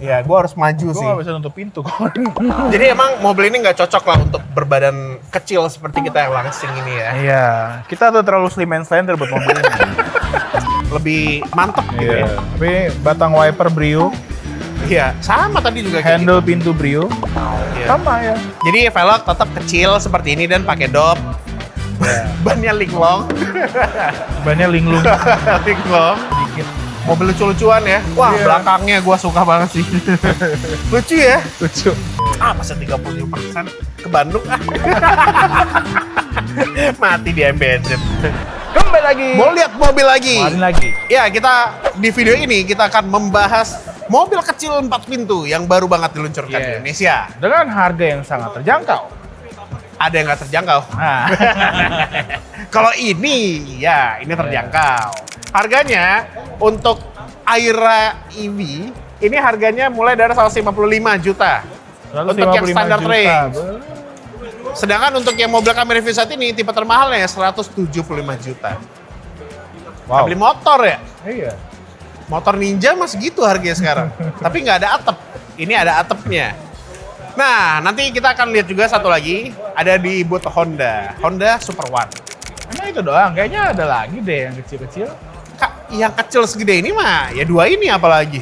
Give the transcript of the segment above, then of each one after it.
Iya, gue harus maju Gue sih. nggak bisa nutup pintu. Jadi emang mobil ini nggak cocok lah untuk berbadan kecil seperti kita yang langsing ini ya. Iya, kita tuh terlalu slim and slender buat mobil ini. Lebih mantep gitu Iya. ya. Tapi batang wiper Brio, Iya, sama tadi juga kayak handle pintu Brio, gitu. Iya. sama ya. Jadi velg tetap kecil seperti ini dan pakai dop. Bannya linglong. Bannya linglung Linglong. dikit. Mobil lucu-lucuan ya. Wah, Iya. belakangnya gua suka banget sih. Lucu ya. Lucu. Masa 30% ke Bandung ah. Mati di bensin. Kembali lagi. Mau lihat mobil lagi. Kemarin lagi. Ya, kita di video ini kita akan membahas mobil kecil 4 pintu yang baru banget diluncurkan di Yes. Indonesia. Dengan harga yang sangat terjangkau. Ada yang nggak terjangkau. Nah, Kalau ini, ya ini terjangkau. Harganya untuk Aira EV, ini harganya mulai dari 155 juta. Untuk yang 155 standar juta. range. Sedangkan untuk yang mobil kami review saat ini, tipe termahalnya 175 juta. Wow. Beli motor ya? Iya. Motor Ninja masih gitu harganya sekarang. Tapi nggak ada atap. Ini ada atapnya. Nah, nanti kita akan lihat juga satu lagi. Ada di booth Honda. Honda Super One. Emang itu doang? Kayaknya ada lagi deh yang kecil-kecil. Kak, yang kecil segede ini mah, ya dua ini apalagi.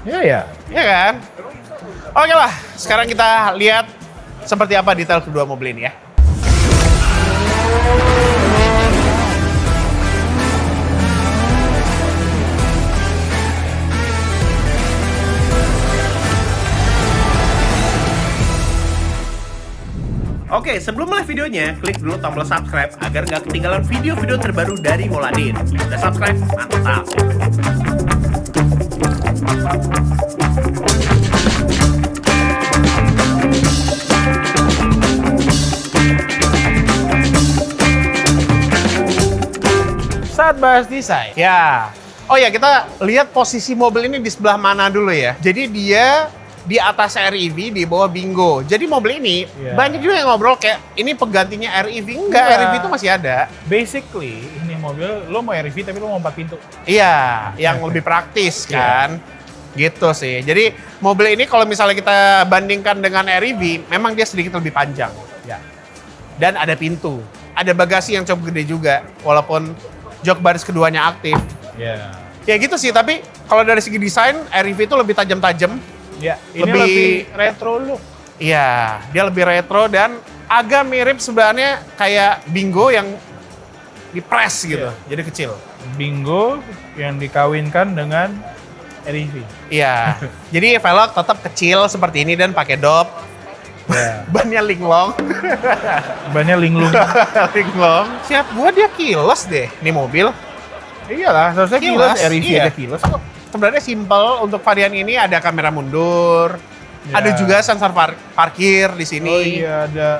Iya ya. Ya kan? Oke lah, sekarang kita lihat seperti apa detail kedua mobil ini ya. Oke, sebelum mulai videonya, klik dulu tombol subscribe agar nggak ketinggalan video-video terbaru dari Moladin. Udah subscribe? Mantap! Saat bahas desain. Ya. Oh ya, kita lihat posisi mobil ini di sebelah mana dulu ya. Jadi dia di atas REV, di bawah Bingo. Jadi mobil ini Iya. banyak juga yang ngobrol kayak ini penggantinya REV. Enggak, Enggak. REV itu masih ada. Basically, ini mobil lo mau REV tapi lo mau 4 pintu. Iya, yang lebih praktis Iya. kan. Gitu sih. Jadi mobil ini kalau misalnya kita bandingkan dengan REV, memang dia sedikit lebih panjang. Ya. Dan ada pintu. Ada bagasi yang cukup gede juga, walaupun jok baris keduanya aktif. Ya. Ya gitu sih, tapi kalau dari segi desain, REV itu lebih tajam-tajam. Ya, ini Lebih- lebih retro look. Iya, dia lebih retro dan agak mirip sebenarnya kayak Bingo yang dipres gitu, jadi kecil. Bingo yang dikawinkan dengan REV. Iya, jadi velg tetap kecil seperti ini dan pakai dop. Ya. Bannya linglong. Bannya linglung. Linglong. Siap gua dia kiles deh, nih mobil. Iyalah, seharusnya kilas. REV iya. aja kilas kok. Sebenarnya simple untuk varian ini ada kamera mundur. Ya. Ada juga sensor parkir di sini. Oh iya, ada.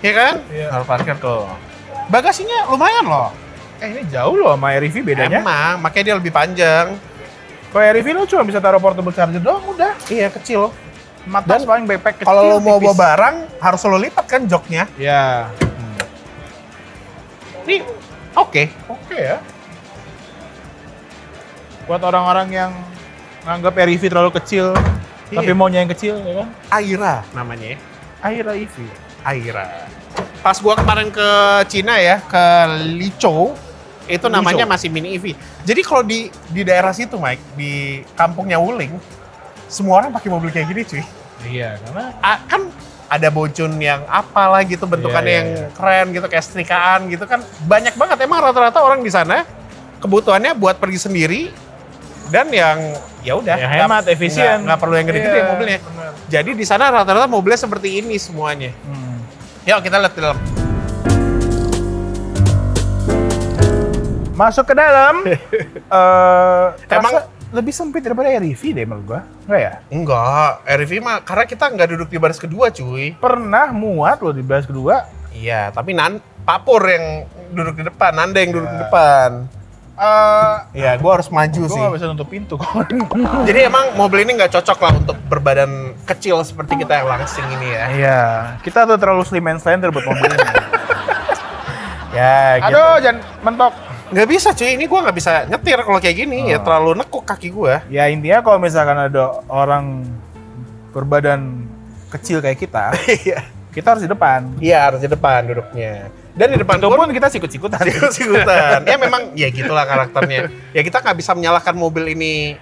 Iya kan? Iya. Sensor parkir tuh. Bagasinya lumayan loh. Ini jauh loh sama REV bedanya. Emang, makanya dia lebih panjang. Kalau REV lo cuma bisa taruh portable charger doang, udah. Iya, kecil. Matas Dan paling backpack kecil. Kalau lo mau tipis. bawa barang, harus lo lipat kan joknya. Ya. Ini oke. Oke ya. Buat orang-orang yang nganggap REV terlalu kecil, Iya. tapi maunya yang kecil, ya kan? Aira namanya ya. Aira EV. Aira. Pas gua kemarin ke Cina ya, ke Lichou, itu namanya masih mini EV. Jadi kalau di daerah situ, Mike, di kampungnya Wuling, semua orang pakai mobil kayak gini, cuy. Iya, karena Kan ada bojun yang apalah gitu bentukannya Iya, yang iya. keren gitu kayak setrikaan gitu kan banyak banget emang rata-rata orang di sana kebutuhannya buat pergi sendiri dan yang ya udah Ya, hemat, efisien. nggak perlu yang gede-gede Iya, mobilnya. benar. Jadi di sana rata-rata mobilnya seperti ini semuanya. Yuk kita lihat di dalam. Masuk ke dalam, Emang- emang lebih sempit daripada REV deh menurut gua. Enggak ya? Enggak, RV mah karena kita nggak duduk di baris kedua cuy. Pernah muat loh di baris kedua. Iya, tapi Papur yang duduk di depan, Nanda yang duduk di Iya. depan. Iya, gua harus maju Gua sih. nggak bisa nutup pintu. Jadi emang mobil ini nggak cocok lah untuk berbadan kecil seperti kita yang langsing ini ya. Iya, kita tuh terlalu slim and slender buat mobil ini. Ya, gitu. Aduh, jangan mentok. Nggak bisa cuy, ini gue nggak bisa nyetir kalau kayak gini, ya terlalu nekuk kaki gue. Ya intinya kalau misalkan ada orang berbadan kecil kayak kita, kita harus di depan. Iya, harus di depan duduknya. Dan di depan Itu pun kita sikut-sikutan. sikut-sikutan. Ya memang, ya gitulah karakternya. Ya kita nggak bisa menyalahkan mobil ini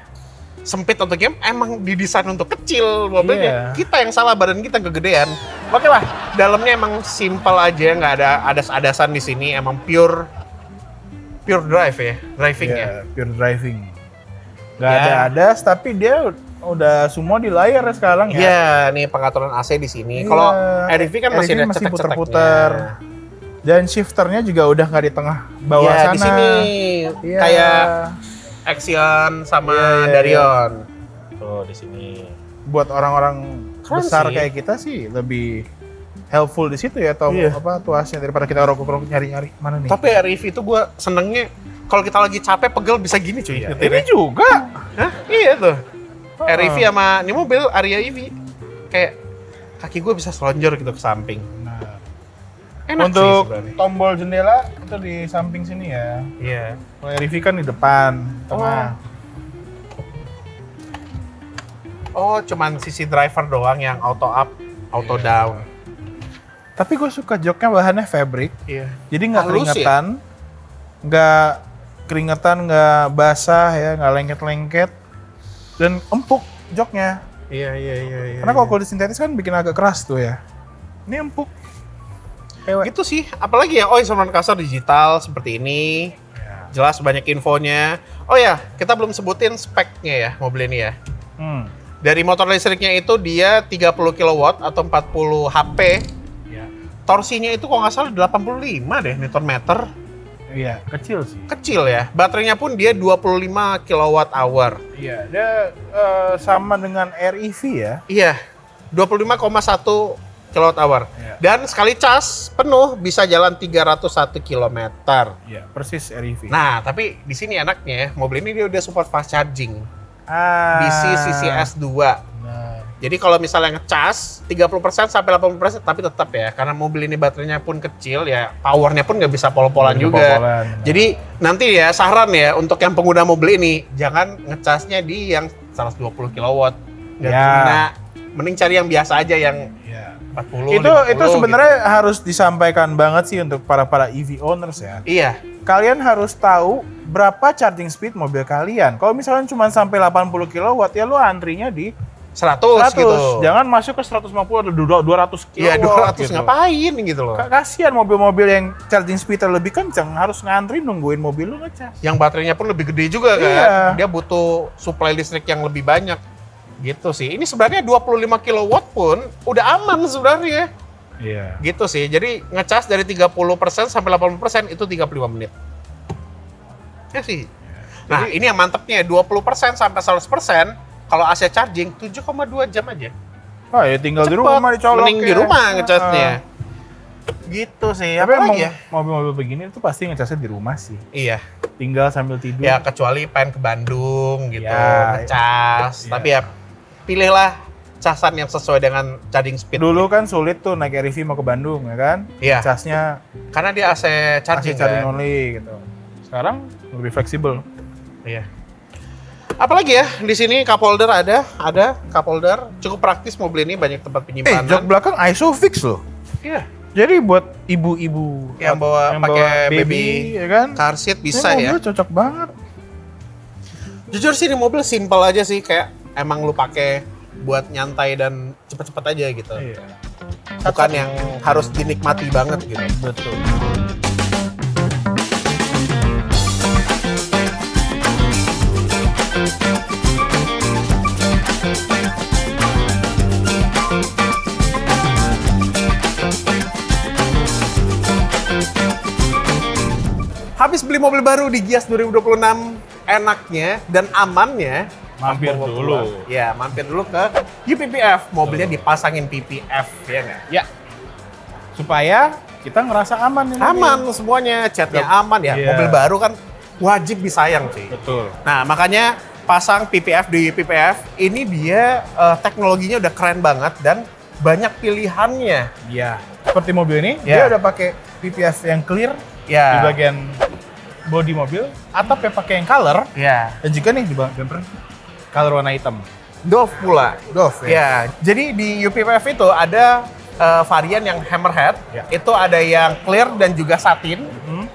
sempit atau game, emang didesain untuk kecil mobilnya. Iya. Kita yang salah, badan kita kegedean. Oke lah, dalamnya emang simple aja, nggak ada adas-adasan di sini. Emang pure drive ya, driving ya. Pure driving. Nggak Ya. ada adas, tapi dia udah semua di layar sekarang ya. Iya, nih pengaturan AC di sini. Iya. Kalau RV kan masih RV ada masih cetek-ceteknya. puter-puter. Dan shifternya juga udah nggak di tengah bawah Iya, sana. di sini Iya. kayak Axion sama Iya. Darion. Tuh di sini. Buat orang-orang Keren besar sih. kayak kita sih lebih helpful di situ ya, atau Iya. tuasnya daripada kita rokok-rokok nyari-nyari mana nih. Tapi RV itu gue senengnya kalau kita lagi capek pegel bisa gini cuy. Iya, nyetirnya. ini juga. Hah? Iya tuh. Oh. RV sama ini mobil Aria EV kayak kaki gue bisa selonjor gitu ke samping. Nah, Enak sih untuk sebenarnya. tombol jendela itu di samping sini ya. Iya. Kalau RV kan di depan, tengah. Oh, cuman sisi driver doang yang auto up, auto Iya. down. Tapi gue suka joknya bahannya fabric, Iya. jadi nggak Halus ya? keringetan, nggak basah ya, nggak lengket-lengket, dan empuk joknya. Iya. Karena kalau kulit sintetis kan bikin agak keras tuh ya. Ini empuk. Gitu sih, apalagi ya, instrumen kasar digital seperti ini. Jelas banyak infonya. Oh ya, kita belum sebutin speknya ya mobil ini ya. Dari motor listriknya itu dia 30 kW atau 40 HP. Torsinya itu kalau nggak salah 85 deh Nm. Iya, kecil sih. Kecil ya. Baterainya pun dia 25 kWh. Iya, dia sama dengan REV ya. Iya, 25,1 kWh. Iya. Dan sekali cas penuh bisa jalan 301 km. Iya, persis REV. Nah, tapi di sini enaknya mobil ini dia udah support fast charging. DC CCS 2. Nah, Jadi kalau misalnya ngecas 30% sampai 80%, tapi tetap ya karena mobil ini baterainya pun kecil ya, powernya pun nggak bisa pol-polan Nggak bisa juga. pol-polan. Jadi nanti ya saran ya untuk yang pengguna mobil ini jangan ngecasnya di yang 120 kW. Nggak Ya. guna. Mending cari yang biasa aja yang iya. 40. Itu 50 sebenarnya harus disampaikan banget sih untuk para EV owners ya. gitu. Iya. Kalian harus tahu berapa charging speed mobil kalian. Kalau misalnya cuma sampai 80 kW ya lu antrinya di 100 gitu. Jangan masuk ke 150 atau 200 kW. Iya 200 gitu. ngapain gitu loh. Kasihan mobil-mobil yang charging speed lebih kenceng harus ngantri nungguin mobil lu ngecas. Yang baterainya pun lebih gede juga kan. Iya. Dia butuh suplai listrik yang lebih banyak. Gitu sih. Ini sebenarnya 25 kW pun udah aman sebenarnya. Iya. Gitu sih. Jadi ngecas dari 30% sampai 80% itu 35 menit. Ya sih. Nah, ini yang mantepnya 20% sampai 100% kalau AC charging 7,2 jam aja. Oh ya tinggal di Cepet. rumah dicolok. Mending di rumah ngecasnya. Gitu sih. Tapi Apa emang lagi ya? mobil-mobil begini tuh pasti ngecasnya di rumah sih. Iya. Tinggal sambil tidur. Ya kecuali pengen ke Bandung gitu, Ya. ngecas. Iya. Tapi ya pilihlah casan yang sesuai dengan charging speed. Dulu kan sulit tuh naik REV mau ke Bandung ya kan. Iya. Casnya Karena dia AC charging, charging kan? only gitu. Sekarang lebih fleksibel. Iya. Apalagi ya di sini cup holder ada cup holder. Cukup praktis mobil ini, banyak tempat penyimpanan. Jok belakang ISOFIX loh. Iya. Jadi buat ibu-ibu Yang bawa pakai baby ya kan. car seat bisa Ini ya. mobil cocok banget. Jujur sih ini mobil simple aja sih, kayak emang lu pakai buat nyantai dan cepet-cepet aja gitu. Iya. Bukan yang harus dinikmati banget gitu. Betul. Habis beli mobil baru di Gias 2026, enaknya dan amannya Mampir bawa dulu. pulang. Ya, mampir dulu ke UPPF. Mobilnya dipasangin PPF, ya nggak? Ya. Supaya kita ngerasa aman nih. Aman semuanya, catnya aman ya. Iya. Mobil baru kan wajib disayang sih. Betul. Nah, makanya pasang PPF di PPF, ini dia teknologinya udah keren banget dan banyak pilihannya. Iya. Seperti mobil ini, Ya. dia udah pakai PPF yang clear di Ya, bagian bodi mobil, atapnya pakai yang color, Iya. dan juga nih di bumper color warna hitam. Dove pula. Dove Ya, jadi di UPPF itu ada varian yang hammerhead, Ya. itu ada yang clear dan juga satin,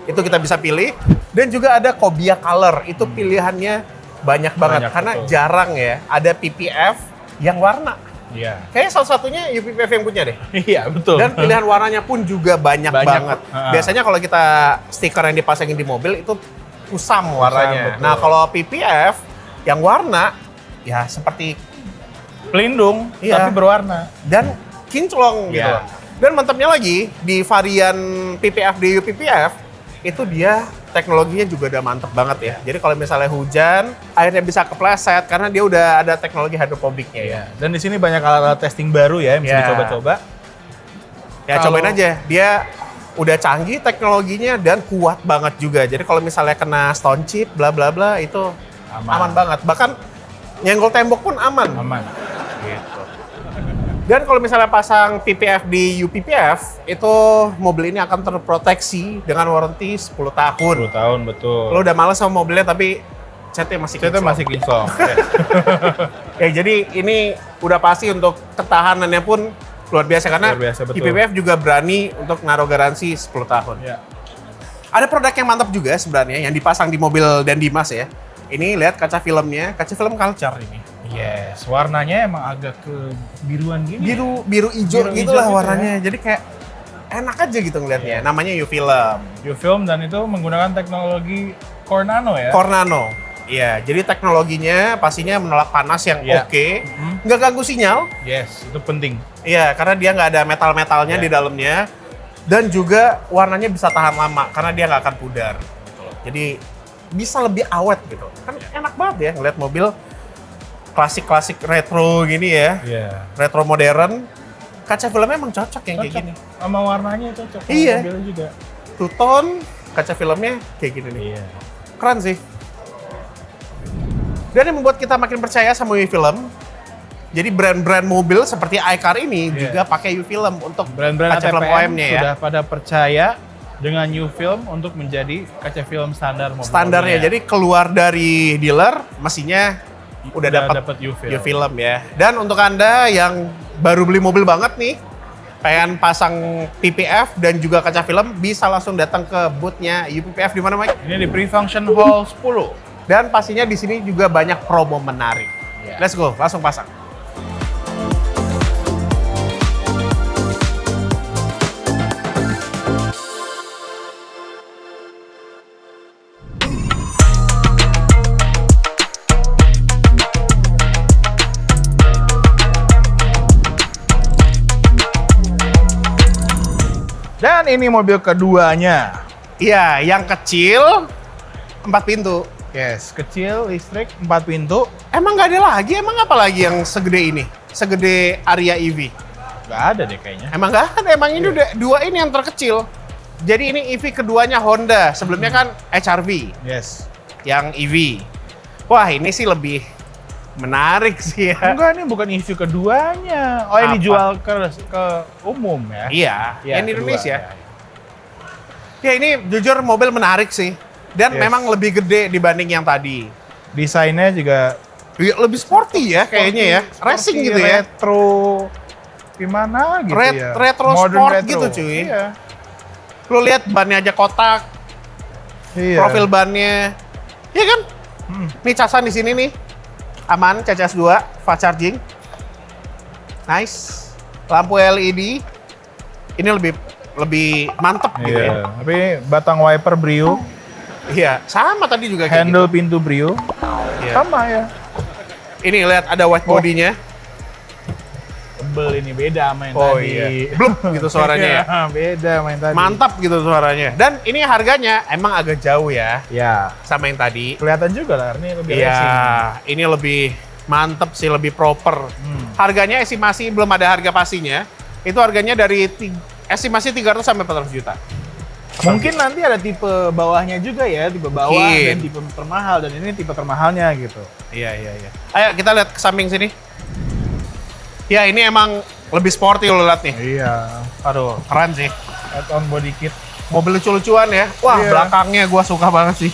itu kita bisa pilih. Dan juga ada Cobia color, itu pilihannya banyak banget, Banyak, karena betul. jarang ya ada PPF yang warna. Iya. Kayaknya salah satunya UPPF yang punya deh. Iya, betul. Dan pilihan warnanya pun juga banyak Banyak, banget. Pak. Biasanya kalau kita stiker yang dipasangin di mobil itu kusam warnanya. betul. Nah, kalau PPF yang warna ya seperti pelindung, Iya. tapi berwarna. dan kinclong gitu. Iya. Dan mantapnya lagi di varian PPF di UPPF itu dia teknologinya juga udah mantep banget ya. Jadi kalau misalnya hujan, airnya bisa kepleset karena dia udah ada teknologi hidrophobic-nya ya. Dan di sini banyak alat-alat testing baru ya yang bisa Iya. dicoba-coba. Ya Kalau- cobain aja, dia udah canggih teknologinya dan kuat banget juga. Jadi kalau misalnya kena stone chip, bla bla bla itu aman banget. Bahkan nyenggol tembok pun aman. Aman. Gitu. Dan kalau misalnya pasang PPF di UPPF, itu mobil ini akan terproteksi dengan warranty 10 tahun. 10 tahun, betul. Lo udah males sama mobilnya tapi catnya masih Kita kinclong. masih kinclong. Ya jadi ini udah pasti untuk ketahanannya pun luar biasa karena Luar biasa, betul. UPPF juga berani untuk naruh garansi 10 tahun. Ya. Ada produk yang mantap juga sebenarnya yang dipasang di mobil dan Dimas ya. Ini lihat kaca filmnya, kaca film Culture ini. Yes, warnanya emang agak ke biruan gini. Biru hijau Biru gitu hijau lah gitu warnanya. Jadi kayak enak aja gitu ngelihatnya. Namanya U-Film. U-Film dan itu menggunakan teknologi Cornano ya. Cornano. Iya, jadi teknologinya pastinya menolak panas yang Iya. oke. Nggak ganggu sinyal. Yes, itu penting. Iya, karena dia nggak ada metal-metalnya Iya. di dalamnya. Dan juga warnanya bisa tahan lama karena dia nggak akan pudar. Jadi bisa lebih awet gitu. Kan enak banget ya ngeliat mobil klasik-klasik retro gini ya. Iya. Retro modern. Kaca filmnya emang cocok yang kayak Cocok. gini. Sama warnanya cocok. sama Iya. mobilnya juga. Two-tone, kaca filmnya kayak gini nih. Iya. Keren sih. Dan yang membuat kita makin percaya sama U-Film, jadi brand-brand mobil seperti iCar ini Iya. juga pakai U-Film untuk Brand-brand kaca film ATPM OM-nya ya. sudah pada percaya dengan U-Film untuk menjadi kaca film standar mobil. Standarnya. Jadi keluar dari dealer, mestinya udah dapat U-Film. U-Film ya. Dan untuk Anda yang baru beli mobil banget nih, pengen pasang PPF dan juga kaca film, bisa langsung datang ke booth-nya UPPF di mana, Mike? Ini di Pre-Function Hall 10. Dan pastinya di sini juga banyak promo menarik. Iya. Let's go, langsung pasang. Dan ini mobil keduanya. Iya, yang kecil 4 pintu. Yes, kecil, listrik, 4 pintu. Emang nggak ada lagi? Emang apa lagi yang segede ini? Segede Aria EV? Nggak ada deh kayaknya. Emang nggak ada, emang ini udah dua ini yang terkecil. Jadi ini EV keduanya Honda, sebelumnya kan HR-V Yes. yang EV. Wah ini sih lebih menarik sih ya. Enggak, ini bukan EV keduanya. Oh, Apa? yang dijual ke umum ya? Iya, Iya, yang di kedua, Indonesia. ya. Ya ini jujur mobil menarik sih. Dan Yes. memang lebih gede dibanding yang tadi. Desainnya juga Ya, lebih sporty ya kayaknya ya. sporty, Racing gitu ya. Retro gimana gitu ya. Retro Modern sport retro. gitu cuy. Iya. Lu lihat bannya aja kotak, Iya. profil bannya. Iya kan? Nih casan di sini nih. Aman, CCS 2, fast charging. Nice. Lampu LED. Ini lebih mantep gitu ya. Iya, tapi batang wiper Brio, Iya, sama tadi juga kayak handle pintu Brio, gitu. Iya. sama ya. Ini lihat ada white Oh. bodinya. Tebel ini beda sama yang Oh tadi. iya. Bluk gitu suaranya ya. Iya, beda sama yang tadi. Mantap gitu suaranya. Dan ini harganya emang agak jauh ya Ya, sama yang tadi. kelihatan juga lah, ini lebih Iya, racing. ini lebih mantep sih, lebih proper. Harganya estimasi belum ada harga pastinya. Itu harganya dari estimasi 300 sampai 400 juta. Mungkin nanti ada tipe bawahnya juga ya, tipe bawah Mungkin. dan tipe termahal, dan ini tipe termahalnya gitu. Iya. Ayo kita lihat ke samping sini. Ya ini emang lebih sporty lo lihat nih. Iya. Aduh, keren sih. Add-on body kit. Mobil lucu-lucuan ya. Wah, Iya. belakangnya gua suka banget sih.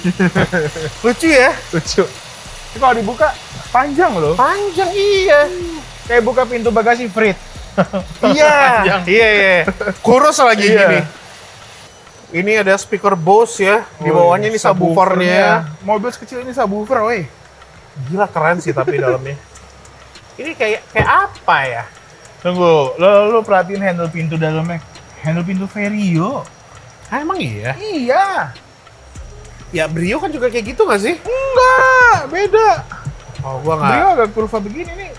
Lucu ya? Lucu. Ini kalau dibuka panjang loh. Panjang iya. Kayak buka pintu bagasi Frit. Iya. Panjang. Iya. Kurus lagi Iya. gini. Ini ada speaker Bose ya. Di bawahnya ini subwoofernya. Mobil sekecil ini subwoofer, woi. Gila keren sih tapi dalamnya. Ini kayak apa ya? Tunggu, lo perhatiin handle pintu dalamnya. Handle pintu Vario. Ah, emang iya? Iya. Ya Brio kan juga kayak gitu nggak sih? Enggak, beda. Oh, gua nggak. Brio agak kurva begini nih.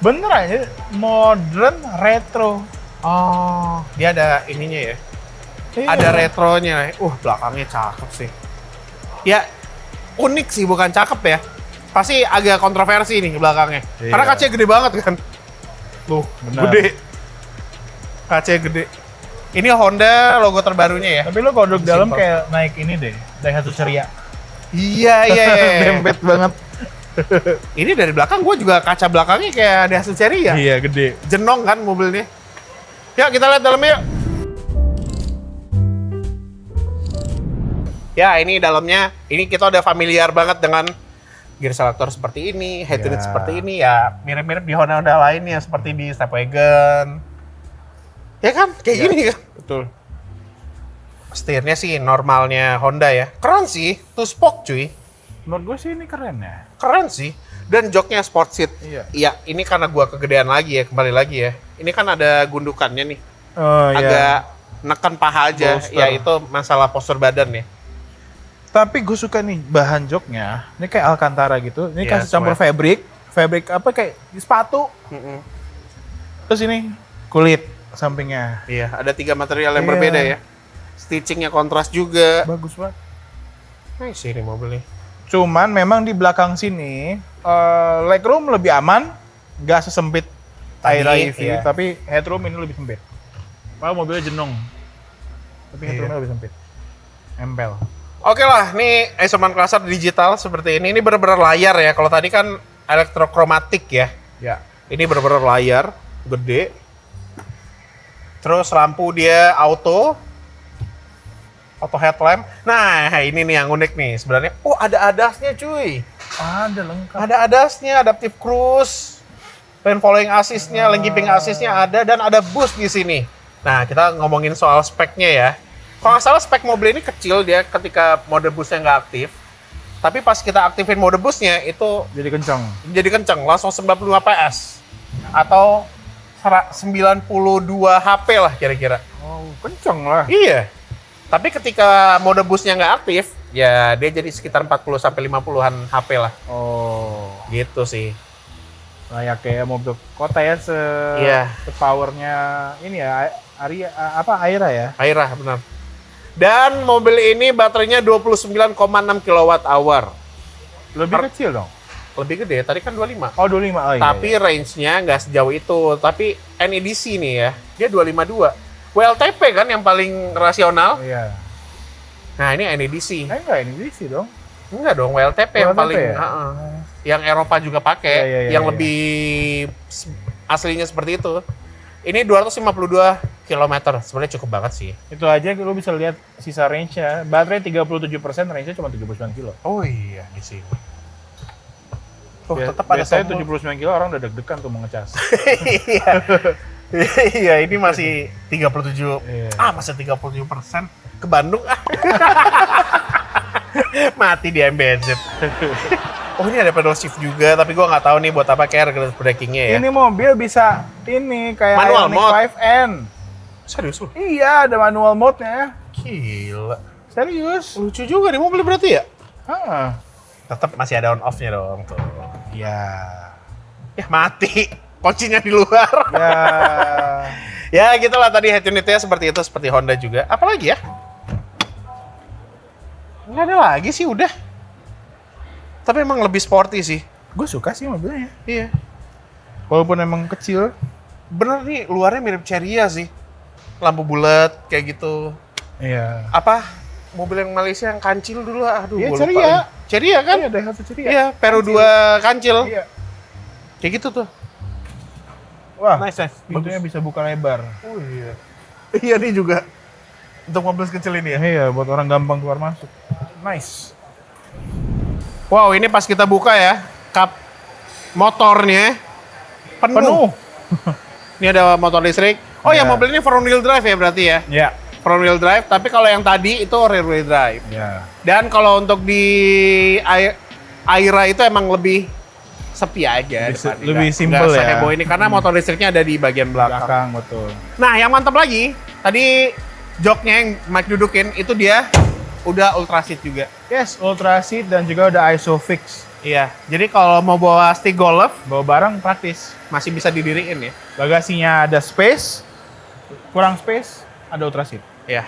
Bener aja, modern retro. Oh, dia ada ininya ya. Iya. Ada retronya. Belakangnya cakep sih. Ya, unik sih, bukan cakep ya. Pasti agak kontroversi nih belakangnya. Iya. Karena kacanya gede banget kan. Tuh, Benar. gede. Kacanya gede. Ini Honda logo terbarunya ya. Tapi lo kalau duduk dalam Simple. kayak naik ini deh, Daihatsu Ceria. Iya. Dempet banget. Ini dari belakang gue juga kaca belakangnya kayak ada hasil ceri ya. Iya, gede. Jenong kan mobilnya. Yuk kita lihat dalamnya yuk. Ya ini dalamnya, ini kita udah familiar banget dengan gear selector seperti ini, head unit Ya. seperti ini ya. Mirip-mirip di Honda lainnya seperti di Stepwagon. Ya kan? Kayak Ya. gini kan? Betul. Setirnya sih normalnya Honda ya. Keren sih, two spoke cuy. Menurut gue sih ini keren ya. Keren sih. Dan joknya sport seat. Iya. Iya, ini karena gua kegedean lagi ya, kembali lagi ya. Ini kan ada gundukannya nih. Oh Agak neken paha aja, Bolster. ya itu masalah postur badan ya. Tapi gue suka nih bahan joknya. Ini kayak Alcantara gitu. Ini Iya, kasih campur fabric apa kayak di sepatu. Terus ini kulit sampingnya. Iya, ada 3 material yang Iya. berbeda ya. Stitchingnya kontras juga. Bagus banget. Nice sih ini mobil nih. Cuman memang di belakang sini legroom lebih aman, nggak sesempit Tadi, Aira EV, iya. tapi headroom ini lebih sempit. Padahal mobilnya jenong, tapi headroomnya lebih sempit. Empel. Oke lah, nih Instrument Cluster digital seperti ini. Ini bener-bener layar ya. Kalau tadi kan elektrokromatik ya. Ya. Ini bener-bener layar, gede. Terus lampu dia auto headlamp. Nah, ini nih yang unik nih sebenarnya. Oh, ada ADAS-nya cuy. Ada lengkap. Ada ADAS-nya, Adaptive Cruise. Lane following assist-nya, lane keeping assist-nya ada, dan ada boost di sini. Nah, kita ngomongin soal speknya ya. Kalau nggak salah spek mobil ini kecil dia ketika mode boostnya nggak aktif. Tapi pas kita aktifin mode boostnya itu Jadi kencang. jadi kenceng, langsung 95 PS. Atau 92 HP lah kira-kira. Oh, kencang lah. Iya. Tapi ketika mode boostnya nggak aktif, ya dia jadi sekitar 40-50-an HP lah. Oh, Gitu sih. layak kayak mobil kota ya Iya. powernya ini ya Aira ya. Aira, benar. Dan mobil ini baterainya 29,6 kWh. Lebih kecil dong. Lebih gede, tadi kan 25. Oh, 25. Oh, iya. Tapi range-nya nggak sejauh itu. Tapi NEDC nih ya, dia 252. WLTP kan yang paling rasional. Iya. Nah ini NEDC. Enggak, ini DC dong. Enggak dong, WLTP yang WLTP paling... ya? Yang Eropa juga pakai, Iya, yang iya. lebih aslinya seperti itu. Ini 252 km, sebenarnya cukup banget sih. Itu aja lu bisa lihat sisa range-nya. Baterai 37%, range-nya cuma 79 kilo. Oh iya, di sini. Tuh, Biasanya tetap ada biasanya tombol. 79 kilo orang udah deg-degan tuh mau ngecas. Iya. Iya, ini masih 37. Iya. Masih 37%. Ke Bandung. Mati di MBZ. Oh, ini ada pedal shift juga, tapi gua nggak tahu nih buat apa kayak regular braking-nya ya. Ini mobil bisa ini kayak Manual Ioniq mode. 5N. Serius lu? Iya, ada manual mode-nya. Gila. Serius. Lucu juga nih mobil berarti ya? Hah. Tetap masih ada on off-nya dong tuh. Ya. Ya mati. Kuncinya di luar. Ya. Ya gitulah tadi head unitnya seperti itu, seperti Honda juga. Apalagi ya? Nggak ada lagi sih, udah. Tapi emang lebih sporty sih. Gue suka sih mobilnya. Iya. Walaupun emang kecil. Bener nih, luarnya mirip Ceria sih. Lampu bulat, kayak gitu. Iya. Apa? Mobil yang Malaysia yang kancil dulu, aduh Iya, gua Ceria. lupa. Ceria kan? Iya, Daihatsu Ceria. Iya, Peru 2 kancil. Iya. Kayak gitu tuh. Wah, Nice. pintunya bisa buka lebar. Oh iya. Iya nih juga. untuk mobil kecil ini ya. Iya, buat orang gampang keluar masuk. Nice. Wow, ini pas kita buka ya, kap motornya penuh. Penuh. Ini ada motor listrik. Oh ya, Ya. mobil ini front wheel drive ya berarti ya. Ya. Front wheel drive, tapi kalau yang tadi itu rear wheel drive. Ya. Dan kalau untuk di Aira itu emang lebih sepi aja. Lebih simple ya. Seheboh ini karena motor listriknya ada di bagian belakang. Belakang, betul. Nah, yang mantap lagi, tadi joknya yang Mike dudukin itu dia udah ultra seat juga. Yes, ultra seat dan juga udah ISOFIX. Iya, jadi kalau mau bawa stick golf Bawa barang praktis. masih bisa didiriin ya. Bagasinya ada space, kurang space, ada ultra seat. Iya.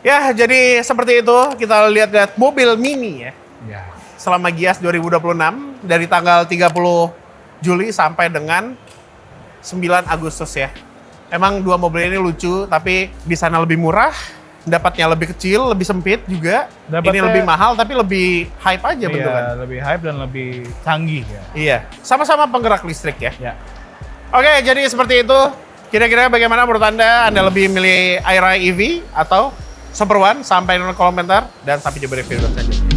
Ya, jadi seperti itu kita lihat-lihat mobil mini ya. Ya. Selama Gias 2026 dari tanggal 30 Juli sampai dengan 9 Agustus ya. Emang dua mobil ini lucu, tapi di sana lebih murah, dapatnya lebih kecil, lebih sempit juga. Ini Dapatnya- lebih mahal tapi lebih hype aja bentukan. Iya, lebih hype dan lebih canggih ya. Iya, sama-sama penggerak listrik ya. Ya. Oke, jadi seperti itu. Kira-kira bagaimana menurut Anda? Anda lebih milih Aira EV atau Super One? Sampai di kolom komentar dan sampai jumpa di video selanjutnya.